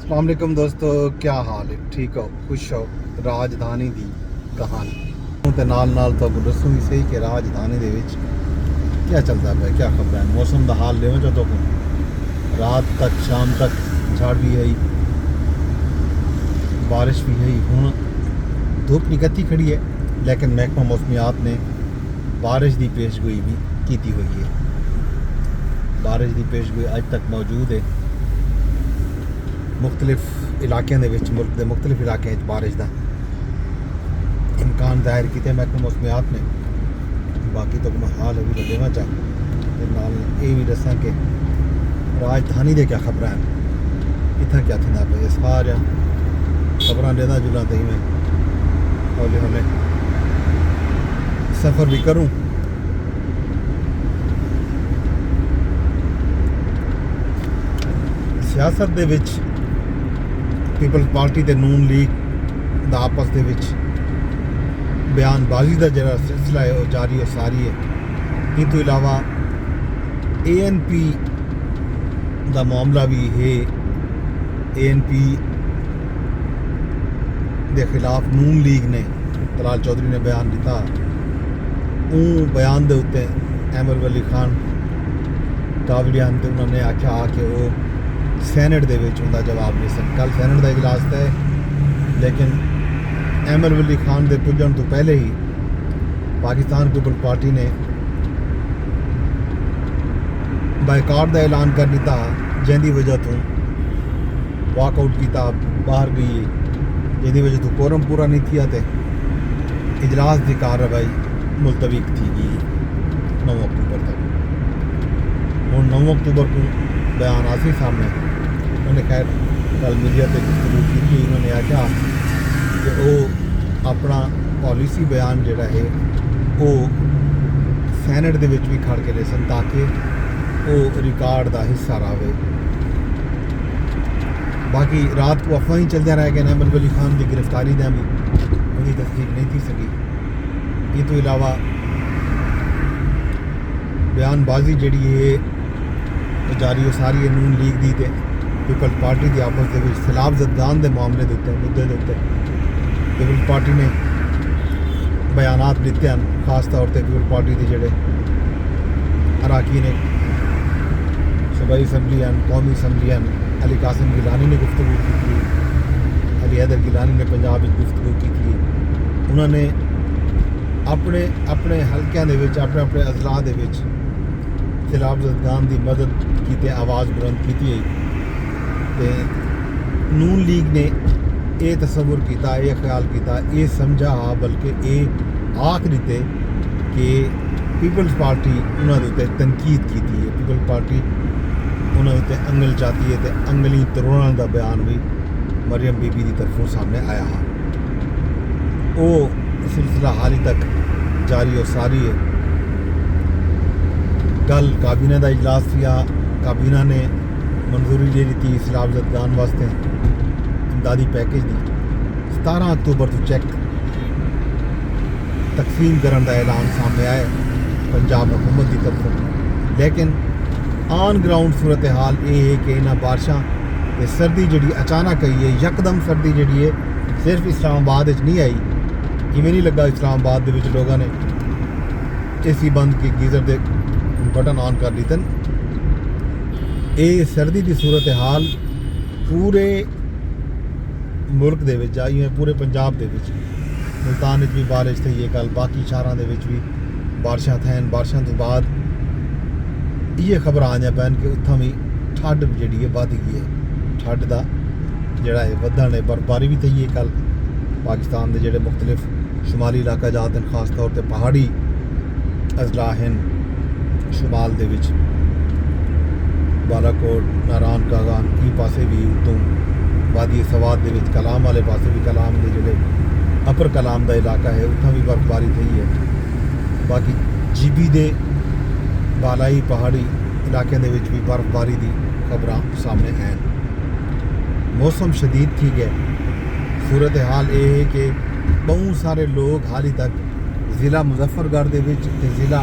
अस्सलाम वालेकुम दोस्तों, क्या हाल है? ठीक हो, खुश हो? राजधानी दी कहानी ते नाल तो दसूँ भी सही कि राजधानी दे विच क्या चलता है, क्या खबर है। मौसम का हाल ले जो तो रात तक शाम तक झाड़ भी है, बारिश भी है। हूँ धुप निकलती खड़ी है, लेकिन महकमा मौसमियात ने बारिश की पेशगोई भी की हुई है। बारिश की पेशगोई अज तक मौजूद है। मुख्तलिफ इलाकों के मुल्क के मुख्तलिफ इलाकों बारिश का इम्कान जाहिर किया महकमा मौसमियात ने। बाकी तो मैं हाल अभी देना चाह ये भी दसा कि राजधानी के क्या खबर हैं, इतना क्या थी पे सारे खबर लेना जुलना तो मैं हौले हौले सफ़र भी करूँ। सियासत दे विच पीपल्स पार्टी ते नून लीग दा आपस दे विच बयानबाजी का जो सिलसिला है वो जारी और सारी है। इन तो इलावा ANP का मामला भी है। ANP के खिलाफ नून लीग ने तलाल चौधरी ने बयान दिता। बयान के उत्ते अहमद वली खान टावड़ियान तो उन्होंने आख्या कि वो सैनेट दे विच उनका जवाब नहीं सन। कल सैनेट का इजलास था, लेकिन अहमद वली खान के पुजन तो पहले ही पाकिस्तान पीपल्स पार्टी ने बायकाट का ऐलान कर दिता, जिंदी वजह तो वॉकआउट किया, बाहर गई, जिंदी वजह तो कोरम पूरा नहीं किया तो इजलास की कार्रवाई मुलतवी थी गई 9 अक्टूबर तक। हूँ 9 अक्टूबर को बयान आसी सामने। उन्होंने खैर कल मीडिया से गुफ्तगू की। उन्होंने आख्या कि वो अपना पॉलिसी बयान जोड़ा है वो सैनेट के भी खड़ के ले सन, ताकि वो रिकॉर्ड का हिस्सा रहे। बाकी रात को अफवाह ही चलते रह गए। अहमद वली खान की गिरफ्तारी दें भी उनकी तस्दीक नहीं थी सकी। ये तो इलावा बयानबाजी जी है जारी हो सारी है नून लीग की तो पीपल्स पार्टी की आपस के सैलाब जदगान के मामले के उत्ते मुद्दे के उत्ते पीपल्स पार्टी ने बयानात दिते हैं। खास तौर पर पीपल्स पार्टी के जोड़े अराकीन ने सूबाई असैम्बली हैं, कौमी असैम्बली हैं, अली कासिम गिलानी ने गुफ्तगू की, अली हैदर गिलानी ने पंजाब में गुफ्तगू की। उन्होंने अपने अपने हल्कों के अपने अपने अजला के सैलाब जदगान की मदद की आवाज़ बुलंद की। नून लीग ने यह तस्वुर किया, यह ख्याल किया, ये समझा बल्कि ये आख दिते कि पीपल्स पार्टी उन्होंने तनकीद की है। पीपल्स पार्टी उन्होंने अंगल चाहती है तो अंगली तरोड़न का बयान भी मरियम बीबी की तरफों सामने आया है। वो सिलसिला हाल ही तक जारी और सारी है। कल काबीना का इजलास किया, काबीना ने मंजूरी दे दी सैलाब जदगान वास्ते इमदादी पैकेज की। 17 अक्तूबर तो चैक तकसीम करने का ऐलान सामने आया पंजाब हुकूमत की तरफों। लेकिन ऑन ग्राउंड सूरत हाल ये है कि इन्होंने बारिशों ते सर्दी जी अचानक आई है, यकदम सर्दी जी है सिर्फ इस्लामाबाद नहीं आई। इवें नहीं लगा इस्लामाबाद के लोगों ने AC बंद की, गीजर के बटन ऑन कर दिते। ये सर्दी की सूरत हाल पूरे मुल्क के विच आई है, पूरे पंजाब के विच। मुल्तान भी बारिश थी है कल, बाकी शहरों के विच भी बारिशां थैन। बारिशों तो बाद ये खबर आईयां पैन कि उत्थों भी ठंड जी है वध गई है। ठंड का जोड़ा है वधन है, बर्फबारी भी थी है कल। पाकिस्तान के जोड़े मुख्तलिफ शुमाली इलाका जाते हैं, खास तौर पर पहाड़ी अजला हैं शुमाल दे विच, बालाकोट, नारायण कागान ई पासे भी, उतों वादी सवाद दे विच कलाम वाले पासे भी, कलाम के जोड़े अपर कलाम का इलाका है उत्थों भी बर्फबारी थी है। बाकी GB के बालाई पहाड़ी इलाकों के भी बर्फबारी की खबर सामने हैं। मौसम शदीद थी गया। सूरत हाल ये है कि बहुत सारे लोग हाल ही तक ज़िला मुजफ्फरगढ़ के ज़िला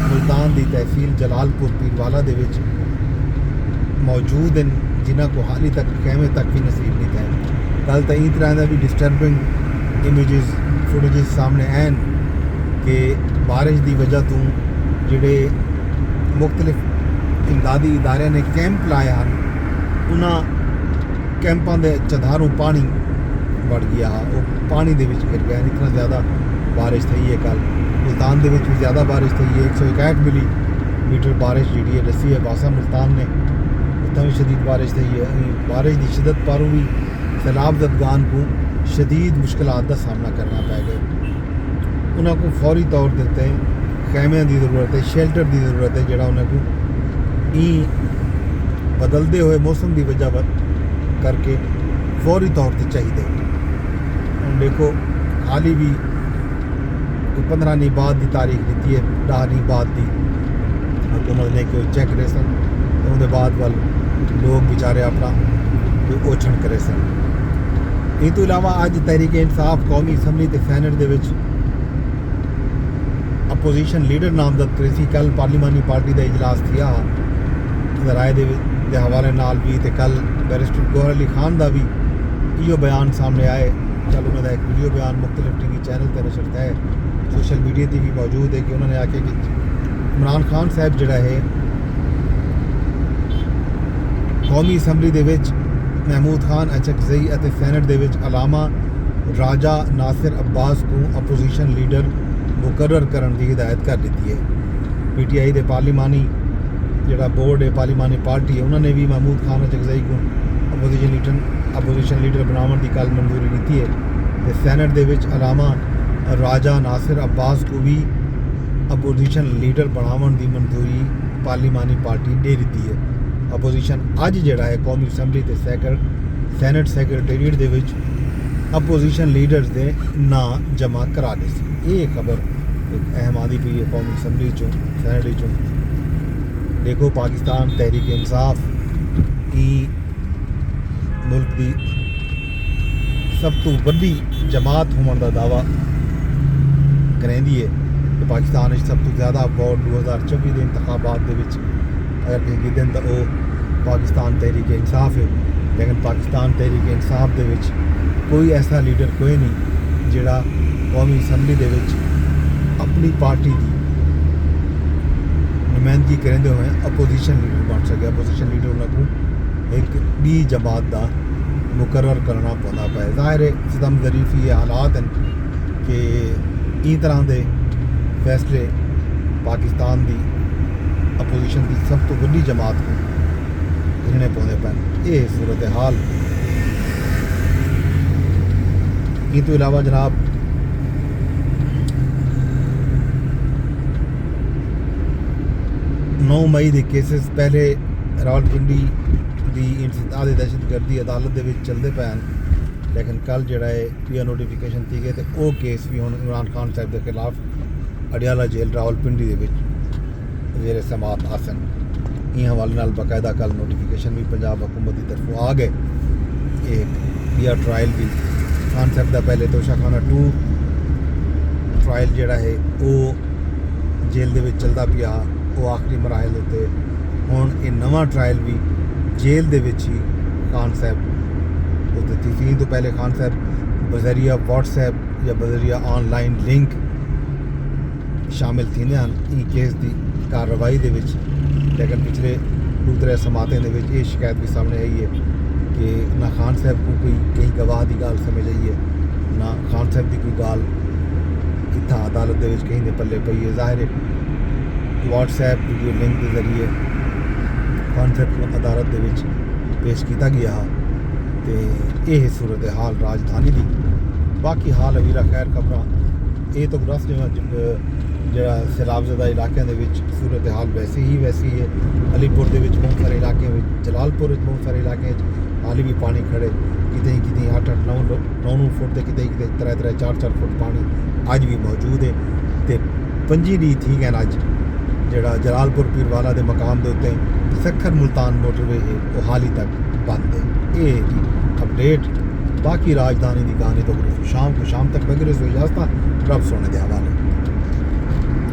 मुल्तान की तहसील जलालपुर पीरवाला के मौजूद हैं जिन्हों को हाल ही तक खैमे तक भी नसीब नहीं थे। कल तो इस तरह का भी डिस्टर्बिंग इमेजेस फुटेजेस सामने आन कि बारिश की वजह तो जोड़े मुख्तलिफ इमदादी इदारे ने कैंप लाया हैं उन्होंने कैंपों के चधारों पानी बढ़ गया, वो पानी दे विच गिर गया। इतना ज़्यादा बारिश थी है। कल मुल्तान दे विच भी ज़्यादा बारिश थी है। 161 मिलीमीटर बारिश जी है दसी है बासा मुल्तान ने, उतना भी शदीद बारिश थी है। बारिश की शिदत पर भी सैलाब जदगान को शदीद मुश्किलात का सामना करना पै गया। उन्होंने फौरी तौर पर खैमिया की ज़रूरत है, शेल्टर की ज़रूरत है, जोड़ा उन्होंने बदलते हुए मौसम की वजह करके फौरी तौर पर चाहिए। हम देखो हाल ही भी 15 नहीं बाद की तारीख दी है, 10 नहीं बाद की हुकूमत ने कि चेक करे सन, उसके बाद वाल लोग बेचारे अपना कोई ओछण करे सन। इस तो इलावा अज तहरीक इंसाफ कौमी असैंबली ते सैनेट दे विच अपोजिशन लीडर नामजद करे सी। कल पार्लीमानी पार्टी का इजलास किया राय के हवाले नाल भी, तो कल बैरिस्टर गौहर अली खान का भी इो बयान सामने आए। कल उन्होंने एक वीडियो बयान मुख्तलिफ टीवी चैनल पर नशर है, सोशल मीडिया पर भी मौजूद है कि उन्होंने आखे कि इमरान खान साहब जोड़ा है कौमी असैंबली दे विच महमूद खान अचकजई और सैनेट दे विच अलामा राजा नासिर अब्बास को अपोजिशन लीडर मुकर्रर करने की हिदायत कर दी है। PTI के पार्लीमानी जोड़ा बोर्ड है, पार्लीमानी पार्टी है, उन्होंने भी महमूद खान अचकजई को अपोजिशन लीडर बनाने की कल मंजूरी दी है। तो सैनेट दे विच अलामा राजा नासिर अब्बास को भी अपोजिशन लीडर बनाने की मंजूरी पार्लीमानी पार्टी दे दी है। अपोजिशन अज जोड़ा है कौमी असैंबली के सैनेट सैक्रटेरीएट दे विच अपोजिशन लीडर्स के नाम जमा करा दे सी। ये खबर एक अहम आती पई है कौमी असैंबली चों सैनेट चों। देखो पाकिस्तान तहरीक इंसाफ मुल्क की सब तो वड्डी जमात होने का दावा करेंदी है कि पाकिस्तान सब तो ज़्यादा वोट 2024 के इंतखाबात के अगर कहीं गिदन तो वो पाकिस्तान तहरीक इंसाफ है। लेकिन पाकिस्तान तहरीक इंसाफ के कोई ऐसा लीडर कोई नहीं जोड़ा कौमी असैंबली के अपनी पार्टी की नुमाइंदगी करेंदे हुए अपोजिशन लीडर बन सके। अपोजिशन लीडर उन्होंने एक बी जमात का मुकर्रर करना पौना पाए। जाहिर है सितम ज़रीफ़ी ये हालात हैं कि इस तरह के फैसले पाकिस्तान की अपोजिशन की सब तो वड्डी जमात को गिनने पौने पैन। ये सूरत हाल। इस तो इलावा जनाब नौ मई के केसेस पहले रावलपिंडी की इंसदाद दहशतगर्दी अदालत के चलते पे हैं, लेकिन कल जोड़ा है पीआर नोटिफिकेशन थी गए तो वो केस भी हम इमरान खान साहब के खिलाफ अडियाला जेल रावलपिंडी के जेर समात आसन। इन हवाले नाल बाकायदा कल नोटिफिकेशन भी पंजाब हुकूमत की तरफों आ गए। एक पीआर ट्रायल भी खान साहब का पहले तोशाखाना 2 ट्रायल जोड़ा है वो जेल के चलता पिया, वो आखिरी मराहल उत्ते। हुण ये नवा ट्रायल भी जेल दे विच ही खान साहब उत्ते तीन तो पहले खान साहब बजरिया व्हाट्सएप या बजरिया ऑनलाइन लिंक शामिल थी इन केस की कार्रवाई दे विच। लेकिन पिछले 2-3 समातें दे विच ये शिकायत भी सामने आई है कि ना खान साहब को कोई कहीं गवाह की गाल समझ आई है, ना खान साहब की कोई गाल इतना अदालत के कहीं दे पल्ले पई है। जाहिर है व्हाट्सएप वीडियो लिंक के जरिए खान साहब को अदालत के पेश किया गया। तो यह सूरत हाल राजधानी की। बाकी हाल अवीरा खैर खबर ये तो रस जरा सैलाबज़दा इलाकों के सूरत हाल वैसी ही है। अलीपुर के बहुत सारे इलाके जलालपुर बहुत सारे इलाके हाल भी पानी खड़े, कितें 8-9 फुट तो कितें 3-4 फुट पानी अज भी मौजूद है। तो 5 दी थी गैन अज जरा जलालपुर पीरवाला के मकाम के उत्ते सखर मुल्तान मोटरवे है वो हाल ही तक बंद है। ये अपडेट बाकी राजधानी की कहानी तो शाम तक बगैर इजाजत रब सोने के हवाले।